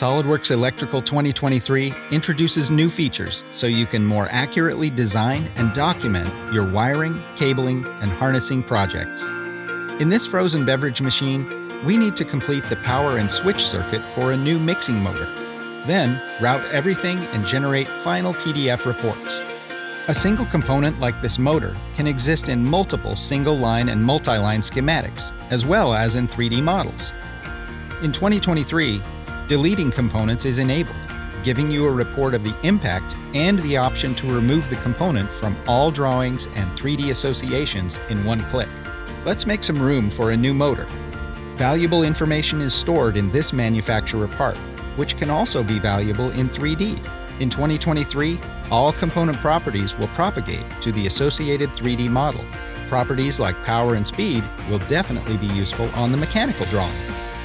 SOLIDWORKS Electrical 2023 introduces new features so you can more accurately design and document your wiring, cabling, and harnessing projects. In this frozen beverage machine, we need to complete the power and switch circuit for a new mixing motor. Then, route everything and generate final PDF reports. A single component like this motor can exist in multiple single-line and multi-line schematics, as well as in 3D models. In 2023, deleting components is enabled, giving you a report of the impact and the option to remove the component from all drawings and 3D associations in one click. Let's make some room for a new motor. Valuable information is stored in this manufacturer part, which can also be valuable in 3D. In 2023, all component properties will propagate to the associated 3D model. Properties like power and speed will definitely be useful on the mechanical drawing.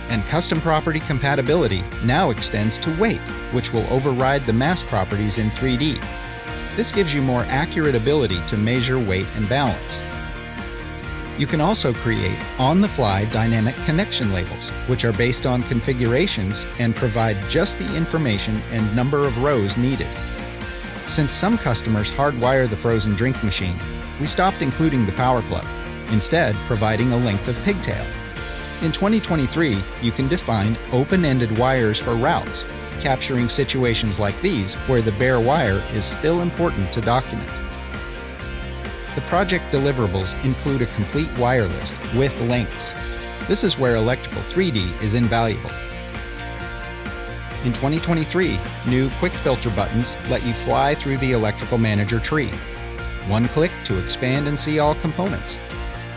And custom property compatibility now extends to weight, which will override the mass properties in 3D. This gives you more accurate ability to measure weight and balance. You can also create on-the-fly dynamic connection labels, which are based on configurations and provide just the information and number of rows needed. Since some customers hardwire the frozen drink machine, we stopped including the power plug, instead providing a length of pigtail. In 2023, you can define open-ended wires for routes, capturing situations like these where the bare wire is still important to document. The project deliverables include a complete wire list with lengths. This is where Electrical 3D is invaluable. In 2023, new Quick Filter buttons let you fly through the Electrical Manager tree. One click to expand and see all components.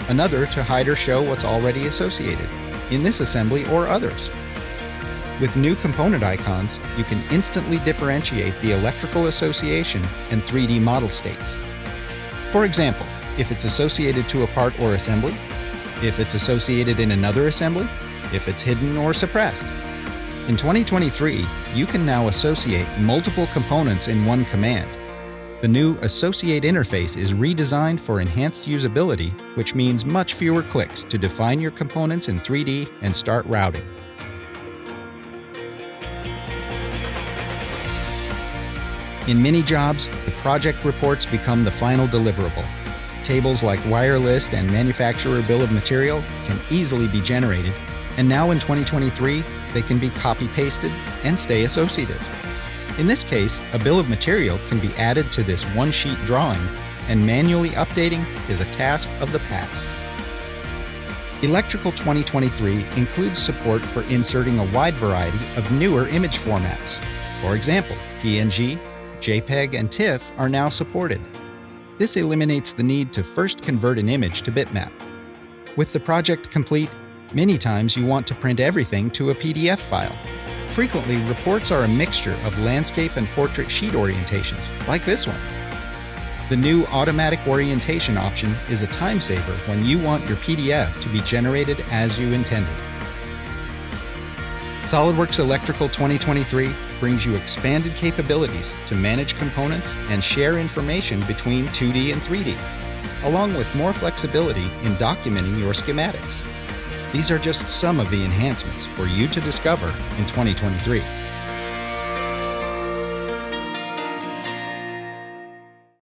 Another to hide or show what's already associated, in this assembly or others. With new component icons, you can instantly differentiate the electrical association and 3D model states. For example, if it's associated to a part or assembly, if it's associated in another assembly, if it's hidden or suppressed. In 2023, you can now associate multiple components in one command. The new Associate interface is redesigned for enhanced usability, which means much fewer clicks to define your components in 3D and start routing. In many jobs, the project reports become the final deliverable. Tables like wire list and manufacturer bill of material can easily be generated, and now in 2023, they can be copy-pasted and stay associative. In this case, a bill of material can be added to this one-sheet drawing, and manually updating is a task of the past. Electrical 2023 includes support for inserting a wide variety of newer image formats. For example, PNG, JPEG, and TIFF are now supported. This eliminates the need to first convert an image to bitmap. With the project complete, many times you want to print everything to a PDF file. Frequently, reports are a mixture of landscape and portrait sheet orientations, like this one. The new automatic orientation option is a time saver when you want your PDF to be generated as you intended. SOLIDWORKS Electrical 2023 brings you expanded capabilities to manage components and share information between 2D and 3D, along with more flexibility in documenting your schematics. These are just some of the enhancements for you to discover in 2023.